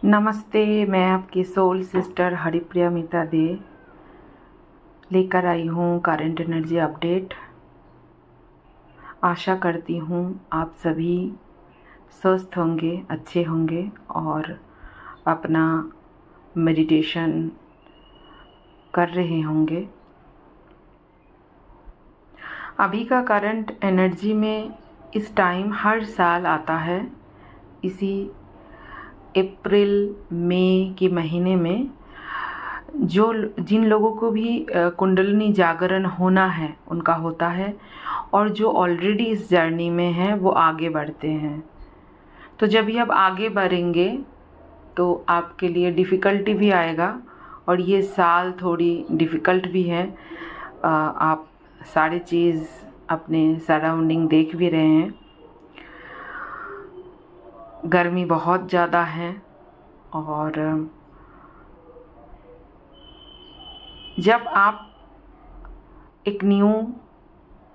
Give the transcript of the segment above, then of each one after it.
नमस्ते, मैं आपकी सोल सिस्टर हरिप्रिया मीता दे लेकर आई हूँ करंट एनर्जी अपडेट। आशा करती हूँ आप सभी स्वस्थ होंगे, अच्छे होंगे और अपना मेडिटेशन कर रहे होंगे। अभी का करंट एनर्जी में इस टाइम हर साल आता है। इसी अप्रैल मई के महीने में जिन लोगों को भी कुंडलिनी जागरण होना है उनका होता है, और जो ऑलरेडी इस जर्नी में हैं वो आगे बढ़ते हैं। तो जब भी आप आगे बढ़ेंगे तो आपके लिए डिफ़िकल्टी भी आएगा, और ये साल थोड़ी डिफ़िकल्ट भी है। आप सारी चीज़ अपने सराउंडिंग देख भी रहे हैं। गर्मी बहुत ज़्यादा है, और जब आप एक न्यू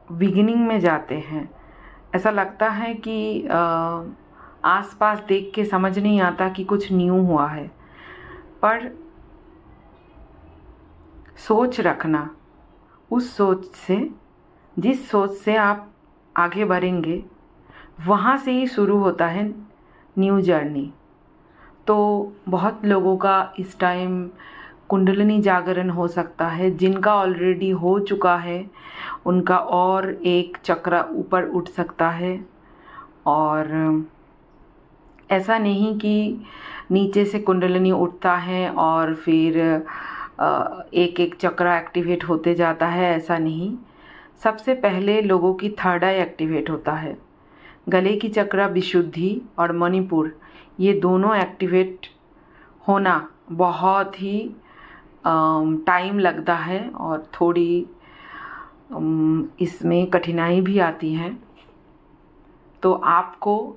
बिगिनिंग में जाते हैं, ऐसा लगता है कि आसपास देख के समझ नहीं आता कि कुछ न्यू हुआ है, पर सोच रखना, उस सोच से, जिस सोच से आप आगे बढ़ेंगे वहाँ से ही शुरू होता है न्यू जर्नी। तो बहुत लोगों का इस टाइम कुंडलिनी जागरण हो सकता है। जिनका ऑलरेडी हो चुका है उनका और एक चक्र ऊपर उठ सकता है, और ऐसा नहीं कि नीचे से कुंडलिनी उठता है और फिर एक एक चक्र एक्टिवेट होते जाता है, ऐसा नहीं। सबसे पहले लोगों की थर्ड आई एक्टिवेट होता है। गले की चक्र, विशुद्धि और मणिपुर, ये दोनों एक्टिवेट होना बहुत ही टाइम लगता है, और थोड़ी इसमें कठिनाई भी आती है। तो आपको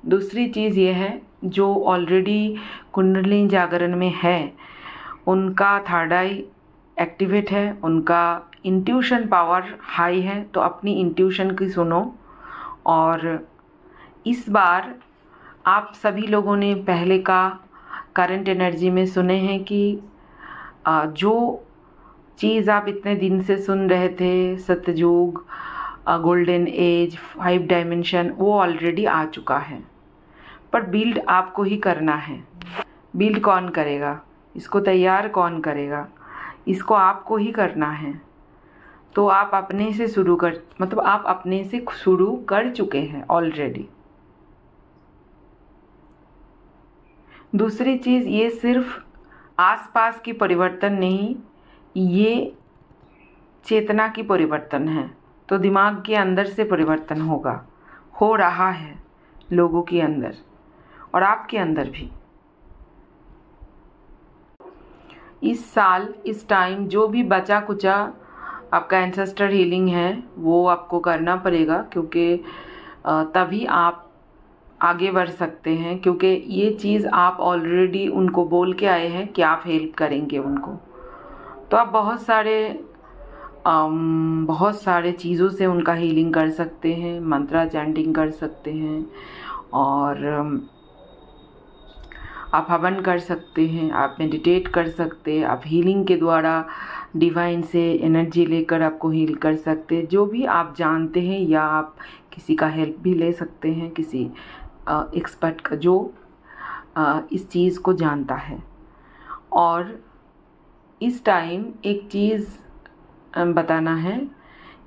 दूसरी चीज़ ये है, जो ऑलरेडी कुंडलिनी जागरण में है उनका थर्ड आई एक्टिवेट है, उनका इंट्यूशन पावर हाई है, तो अपनी इंट्यूशन की सुनो। और इस बार आप सभी लोगों ने पहले का करंट एनर्जी में सुने हैं कि जो चीज़ आप इतने दिन से सुन रहे थे, सतयुग, गोल्डन एज, 5 डायमेंशन, वो ऑलरेडी आ चुका है। पर बिल्ड आपको ही करना है। बिल्ड कौन करेगा? इसको तैयार कौन करेगा? इसको आपको ही करना है। तो आप अपने से शुरू आप अपने से शुरू कर चुके हैं ऑलरेडी। दूसरी चीज़, ये सिर्फ आसपास की परिवर्तन नहीं, ये चेतना की परिवर्तन है। तो दिमाग के अंदर से परिवर्तन होगा, हो रहा है लोगों के अंदर और आपके अंदर भी। इस साल इस टाइम जो भी बचा कुचा आपका एंसेस्टर हीलिंग है वो आपको करना पड़ेगा, क्योंकि तभी आप आगे बढ़ सकते हैं। क्योंकि ये चीज़ आप ऑलरेडी उनको बोल के आए हैं कि आप हेल्प करेंगे उनको। तो आप बहुत सारे चीज़ों से उनका हीलिंग कर सकते हैं, मंत्रा चैंटिंग कर सकते हैं, और आप हवन कर सकते हैं, आप मेडिटेट कर सकते हैं, आप हीलिंग के द्वारा डिवाइन से एनर्जी लेकर आपको हील कर सकते हैं, जो भी आप जानते हैं। या आप किसी का हेल्प भी ले सकते हैं, किसी एक्सपर्ट का जो इस चीज़ को जानता है। और इस टाइम एक चीज़ बताना है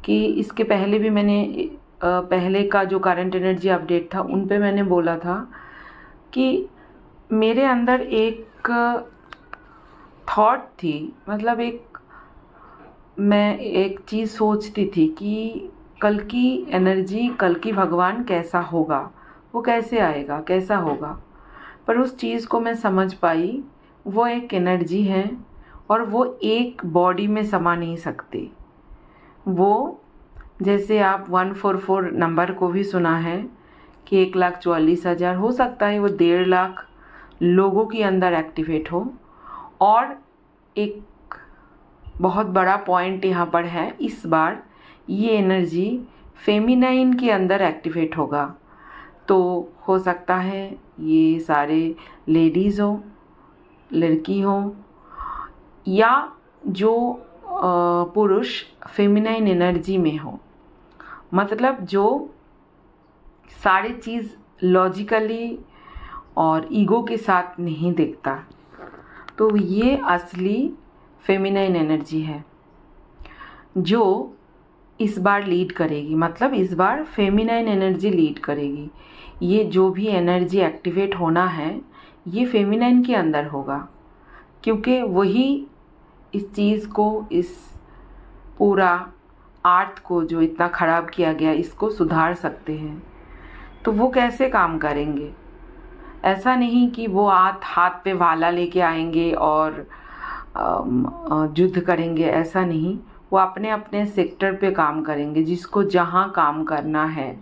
कि इसके पहले भी मैंने पहले का जो करंट एनर्जी अपडेट था उन पे मैंने बोला था कि मेरे अंदर एक थॉट थी, मतलब मैं एक चीज़ सोचती थी कि कल की एनर्जी, कल की भगवान कैसा होगा, वो कैसे आएगा, कैसा होगा। पर उस चीज़ को मैं समझ पाई, वो एक एनर्जी है और वो एक बॉडी में समा नहीं सकती। वो जैसे आप 144 नंबर को भी सुना है कि 1,44,000 हो सकता है, वो 1.5 लाख लोगों के अंदर एक्टिवेट हो। और एक बहुत बड़ा पॉइंट यहाँ पर है, इस बार ये एनर्जी फेमिनाइन के अंदर एक्टिवेट होगा। तो हो सकता है ये सारे लेडीज़ हो, लड़की हो, या जो पुरुष फेमिनाइन एनर्जी में हो, मतलब जो सारी चीज़ लॉजिकली और ईगो के साथ नहीं देखता, तो ये असली फेमिनाइन एनर्जी है जो इस बार लीड करेगी। मतलब इस बार फेमिनाइन एनर्जी लीड करेगी। ये जो भी एनर्जी एक्टिवेट होना है ये फेमिनाइन के अंदर होगा, क्योंकि वही इस चीज़ को, इस पूरा आर्ट को जो इतना ख़राब किया गया, इसको सुधार सकते हैं। तो वो कैसे काम करेंगे? ऐसा नहीं कि वो हाथ पे भाला लेके आएंगे और युद्ध करेंगे, ऐसा नहीं। वो अपने अपने सेक्टर पे काम करेंगे, जिसको जहाँ काम करना है,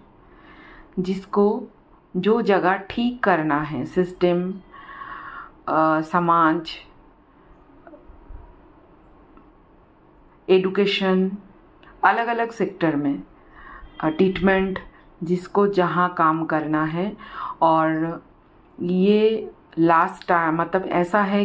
जिसको जो जगह ठीक करना है, सिस्टम, समाज, एडुकेशन, अलग अलग सेक्टर में ट्रीटमेंट, जिसको जहाँ काम करना है। और ये लास्ट टाइम, मतलब ऐसा है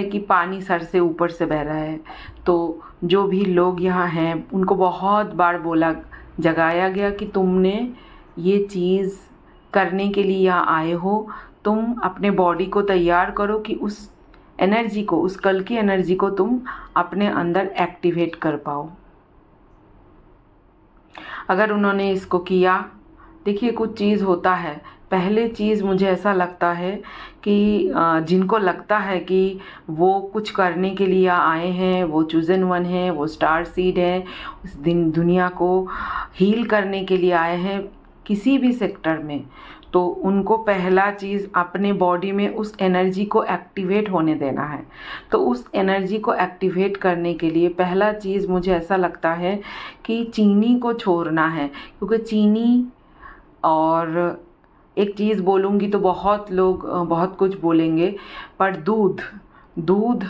कि पानी सर से ऊपर से बह रहा है। तो जो भी लोग यहाँ हैं उनको बहुत बार जगाया गया कि तुमने ये चीज़ करने के लिए यहाँ आए हो, तुम अपने बॉडी को तैयार करो कि उस एनर्जी को, उस कल की एनर्जी को तुम अपने अंदर एक्टिवेट कर पाओ। अगर उन्होंने इसको किया, देखिए कुछ चीज़ होता है। पहले चीज़ मुझे ऐसा लगता है कि जिनको लगता है कि वो कुछ करने के लिए आए हैं, वो चूजन वन है, वो स्टार सीड है, उस दुनिया को हील करने के लिए आए हैं किसी भी सेक्टर में, तो उनको पहला चीज़ अपने बॉडी में उस एनर्जी को एक्टिवेट होने देना है। तो उस एनर्जी को एक्टिवेट करने के लिए पहला चीज़ मुझे ऐसा लगता है कि चीनी को छोड़ना है, क्योंकि चीनी, और एक चीज़ बोलूँगी तो बहुत लोग बहुत कुछ बोलेंगे, पर दूध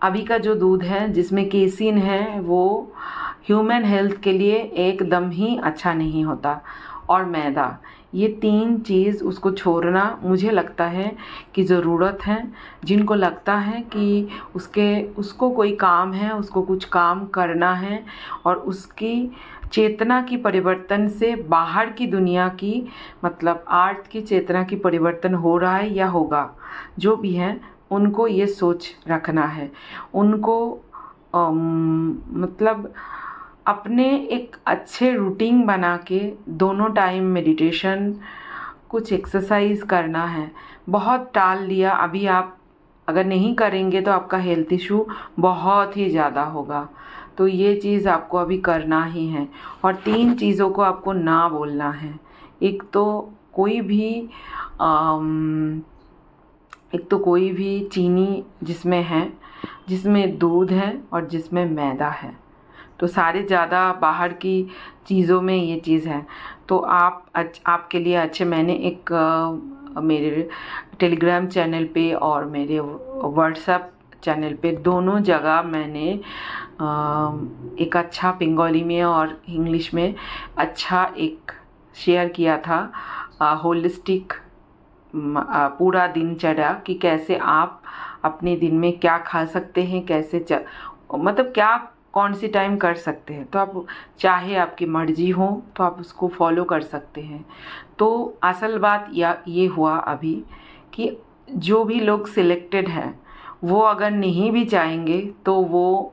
अभी का जो दूध है जिसमें केसिन है, वो ह्यूमन हेल्थ के लिए एकदम ही अच्छा नहीं होता। और मैदा, ये 3 चीज़ उसको छोड़ना मुझे लगता है कि ज़रूरत है। जिनको लगता है कि उसको कोई काम है, उसको कुछ काम करना है, और उसकी चेतना की परिवर्तन से बाहर की दुनिया की, मतलब आर्ट की चेतना की परिवर्तन हो रहा है या होगा, जो भी है, उनको ये सोच रखना है। उनको मतलब अपने एक अच्छे रूटीन बना के दोनों टाइम मेडिटेशन, कुछ एक्सरसाइज करना है। बहुत टाल लिया, अभी आप अगर नहीं करेंगे तो आपका हेल्थ इशू बहुत ही ज़्यादा होगा। तो ये चीज़ आपको अभी करना ही है। और 3 चीज़ों को आपको ना बोलना है। एक तो कोई भी चीनी जिसमें है, जिसमें दूध है और जिसमें मैदा है, तो सारे ज़्यादा बाहर की चीज़ों में ये चीज़ है। तो आपके लिए अच्छे, मैंने एक मेरे टेलीग्राम चैनल पे और मेरे व्हाट्सएप चैनल पे, दोनों जगह मैंने एक अच्छा बंगाली में और इंग्लिश में अच्छा एक शेयर किया था, होलिस्टिक पूरा दिनचर्या, कि कैसे आप अपने दिन में क्या खा सकते हैं, कैसे मतलब क्या कौन सी टाइम कर सकते हैं। तो आप चाहे आपकी मर्जी हो तो आप उसको फॉलो कर सकते हैं। तो असल बात ये हुआ अभी कि जो भी लोग सिलेक्टेड हैं वो अगर नहीं भी चाहेंगे तो वो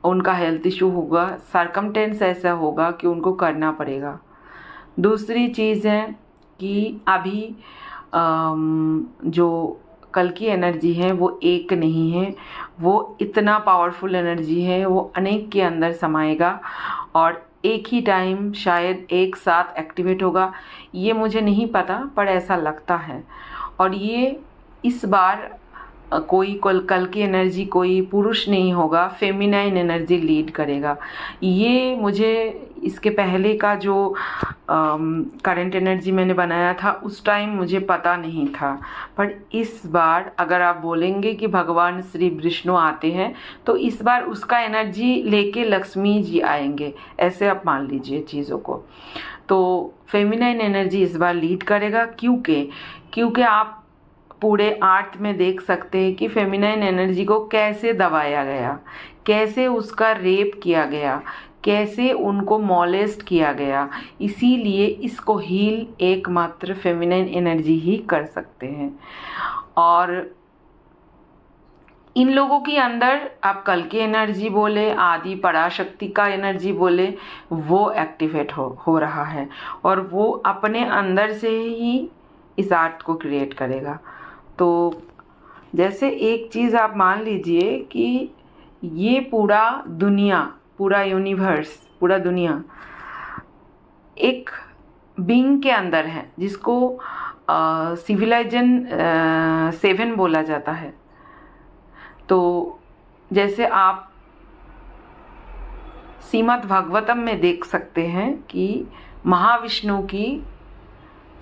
उनका हेल्थ इशू होगा, सरकमटेंस ऐसा होगा कि उनको करना पड़ेगा। दूसरी चीज़ है कि अभी जो कल की एनर्जी है वो एक नहीं है, वो इतना पावरफुल एनर्जी है, वो अनेक के अंदर समाएगा और एक ही टाइम शायद एक साथ एक्टिवेट होगा। ये मुझे नहीं पता, पर ऐसा लगता है। और ये इस बार कोई कल की एनर्जी कोई पुरुष नहीं होगा, फेमिनाइन एनर्जी लीड करेगा। ये मुझे इसके पहले का जो करंट एनर्जी मैंने बनाया था उस टाइम मुझे पता नहीं था, पर इस बार अगर आप बोलेंगे कि भगवान श्री विष्णु आते हैं तो इस बार उसका एनर्जी लेके लक्ष्मी जी आएंगे, ऐसे आप मान लीजिए चीज़ों को। तो फेमिनाइन एनर्जी इस बार लीड करेगा। क्योंकि आप पूरे आर्ट में देख सकते हैं कि फेमिनाइन एनर्जी को कैसे दबाया गया, कैसे उसका रेप किया गया, कैसे उनको मॉलेस्ट किया गया। इसीलिए इसको हील एकमात्र फेमिनाइन एनर्जी ही कर सकते हैं। और इन लोगों के अंदर आप कल की एनर्जी बोले, आदि पराशक्ति का एनर्जी बोले, वो एक्टिवेट हो रहा है और वो अपने अंदर से ही इस आर्ट को क्रिएट करेगा। तो जैसे एक चीज़ आप मान लीजिए कि ये पूरा दुनिया, पूरा यूनिवर्स, पूरा दुनिया एक बीइंग के अंदर है जिसको सिविलाइजेशन 7 बोला जाता है। तो जैसे आप श्रीमद् भागवतम में देख सकते हैं कि महाविष्णु की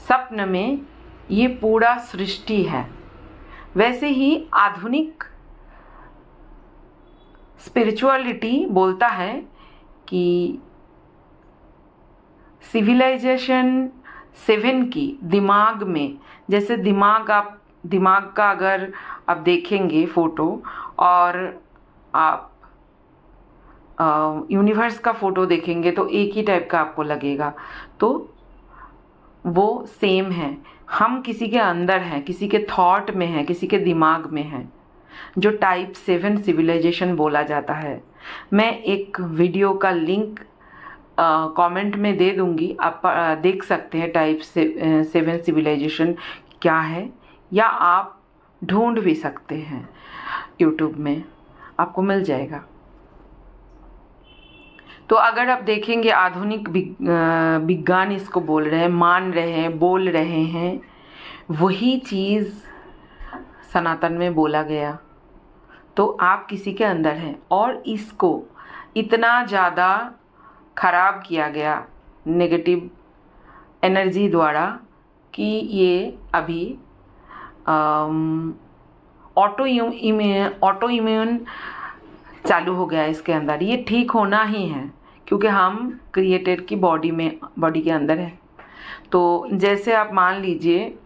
स्वप्न में ये पूरा सृष्टि है, वैसे ही आधुनिक स्पिरिचुअलिटी बोलता है कि सिविलाइजेशन 7 की दिमाग में, जैसे दिमाग का अगर आप देखेंगे फोटो और आप यूनिवर्स का फोटो देखेंगे तो एक ही टाइप का आपको लगेगा, तो वो सेम है। हम किसी के अंदर हैं, किसी के थॉट में हैं, किसी के दिमाग में हैं, जो टाइप 7 सिविलाइजेशन बोला जाता है। मैं एक वीडियो का लिंक कमेंट में दे दूंगी, आप देख सकते हैं टाइप 7 सिविलाइजेशन क्या है, या आप ढूंढ भी सकते हैं यूट्यूब में, आपको मिल जाएगा। तो अगर आप देखेंगे आधुनिक विज्ञान इसको बोल रहे हैं, मान रहे हैं, बोल रहे हैं, वही चीज़ सनातन में बोला गया। तो आप किसी के अंदर हैं और इसको इतना ज़्यादा खराब किया गया नेगेटिव एनर्जी द्वारा कि ये अभी ऑटो इम्यून चालू हो गया इसके अंदर। ये ठीक होना ही है क्योंकि हम क्रिएटेड की बॉडी के अंदर है। तो जैसे आप मान लीजिए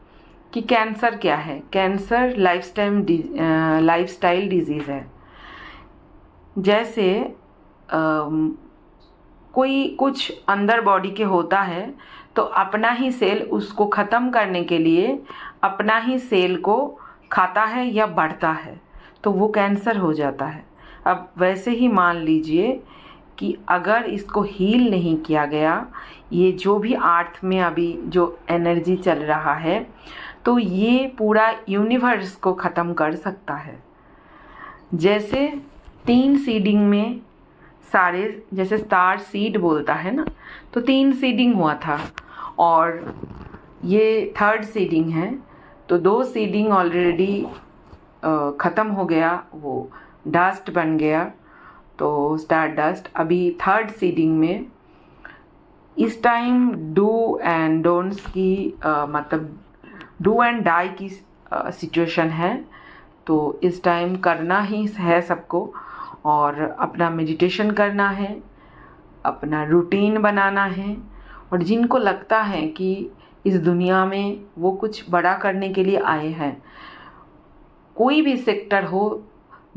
कि कैंसर क्या है, कैंसर लाइफस्टाइल डिजीज़ है। जैसे कोई कुछ अंदर बॉडी के होता है तो अपना ही सेल उसको ख़त्म करने के लिए अपना ही सेल को खाता है या बढ़ता है, तो वो कैंसर हो जाता है। अब वैसे ही मान लीजिए कि अगर इसको हील नहीं किया गया, ये जो भी अर्थ में अभी जो एनर्जी चल रहा है, तो ये पूरा यूनिवर्स को ख़त्म कर सकता है। जैसे 3 सीडिंग में सारे, जैसे स्टार सीड बोलता है ना, तो 3 सीडिंग हुआ था और ये 3rd सीडिंग है, तो 2 सीडिंग ऑलरेडी ख़त्म हो गया, वो डस्ट बन गया, तो स्टार डस्ट। अभी 3rd सीडिंग में इस टाइम डू एंड डोंट्स की मतलब डू एंड डाई की सिचुएशन है। तो इस टाइम करना ही है सबको, और अपना मेडिटेशन करना है, अपना रूटीन बनाना है। और जिनको लगता है कि इस दुनिया में वो कुछ बड़ा करने के लिए आए हैं, कोई भी सेक्टर हो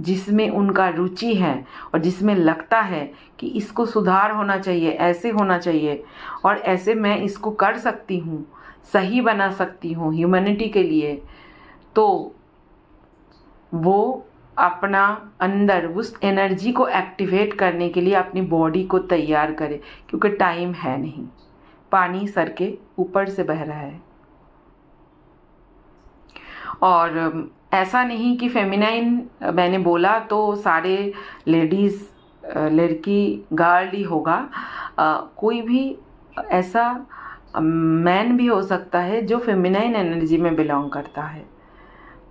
जिसमें उनका रुचि है और जिसमें लगता है कि इसको सुधार होना चाहिए, ऐसे होना चाहिए और ऐसे मैं इसको कर सकती हूँ, सही बना सकती हूँ ह्यूमैनिटी के लिए, तो वो अपना अंदर उस एनर्जी को एक्टिवेट करने के लिए अपनी बॉडी को तैयार करे, क्योंकि टाइम है नहीं, पानी सर के ऊपर से बह रहा है। और ऐसा नहीं कि फेमिनाइन मैंने बोला तो सारे लेडीज़, लड़की, गर्ल ही होगा। कोई भी ऐसा मैन भी हो सकता है जो फेमिनाइन एनर्जी में बिलोंग करता है,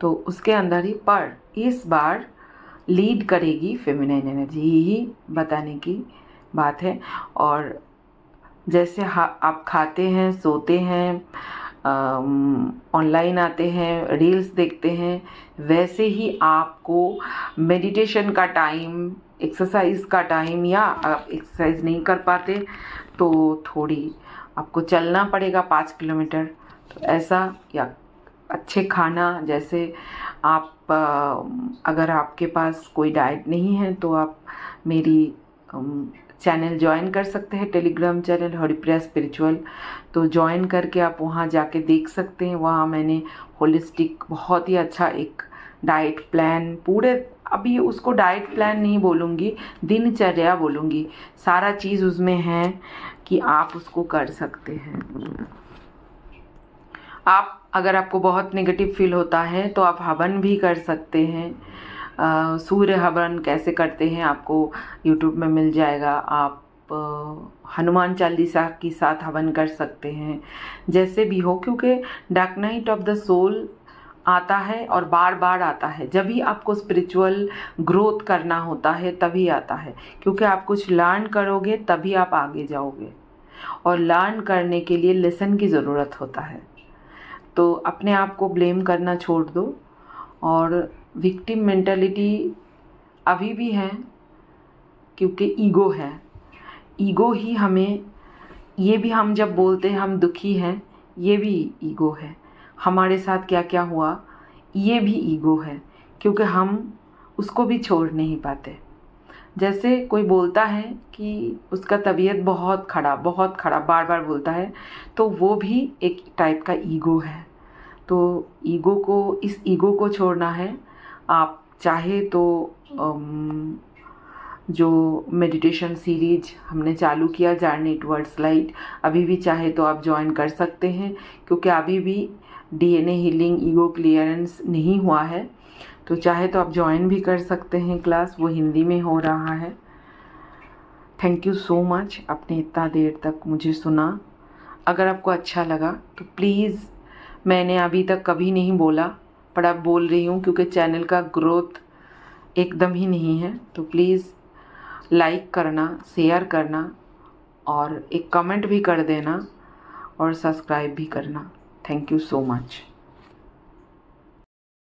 तो उसके अंदर ही पर इस बार लीड करेगी फेमिनाइन एनर्जी, यही बताने की बात है। और जैसे आप खाते हैं, सोते हैं, ऑनलाइन आते हैं, रील्स देखते हैं, वैसे ही आपको मेडिटेशन का टाइम, एक्सरसाइज का टाइम, या आप एक्सरसाइज नहीं कर पाते तो थोड़ी आपको चलना पड़ेगा 5 किलोमीटर। तो ऐसा, या अच्छे खाना, जैसे आप अगर आपके पास कोई डाइट नहीं है तो आप मेरी चैनल ज्वाइन कर सकते हैं, टेलीग्राम चैनल हरिप्रिया स्पिरिचुअल। तो ज्वाइन करके आप वहाँ जाके देख सकते हैं। वहाँ मैंने होलिस्टिक बहुत ही अच्छा एक डाइट प्लान, पूरे, अभी उसको डाइट प्लान नहीं बोलूँगी, दिनचर्या बोलूँगी, सारा चीज़ उसमें है कि आप उसको कर सकते हैं। आप अगर आपको बहुत नेगेटिव फील होता है तो आप हवन भी कर सकते हैं। सूर्य हवन कैसे करते हैं आपको यूट्यूब में मिल जाएगा। आप हनुमान चालीसा के साथ हवन कर सकते हैं, जैसे भी हो, क्योंकि dark night of the soul आता है और बार बार आता है। जब भी आपको स्पिरिचुअल ग्रोथ करना होता है तभी आता है, क्योंकि आप कुछ लर्न करोगे तभी आप आगे जाओगे, और लर्न करने के लिए लेसन की ज़रूरत होता है। तो अपने आप को ब्लेम करना छोड़ दो, और विक्टिम मेंटालिटी अभी भी है, क्योंकि ईगो है। ईगो ही हमें, ये भी हम जब बोलते हैं हम दुखी हैं, ये भी ईगो है। हमारे साथ क्या क्या हुआ, ये भी ईगो है, क्योंकि हम उसको भी छोड़ नहीं पाते। जैसे कोई बोलता है कि उसका तबीयत बहुत खराब बार बार बोलता है, तो वो भी एक टाइप का ईगो है। तो ईगो को, इस ईगो को छोड़ना है। आप चाहे तो जो मेडिटेशन सीरीज हमने चालू किया जर्नी टुवर्ड्स लाइट, अभी भी चाहे तो आप ज्वाइन कर सकते हैं, क्योंकि अभी भी DNA हीलिंग, ईगो क्लियरेंस नहीं हुआ है। तो चाहे तो आप ज्वाइन भी कर सकते हैं क्लास, वो हिंदी में हो रहा है। थैंक यू सो मच, आपने इतना देर तक मुझे सुना। अगर आपको अच्छा लगा तो प्लीज़, मैंने अभी तक कभी नहीं बोला पर अब बोल रही हूँ, क्योंकि चैनल का ग्रोथ एकदम ही नहीं है। तो प्लीज़ लाइक करना, शेयर करना, और एक कमेंट भी कर देना, और सब्सक्राइब भी करना। Thank you so much.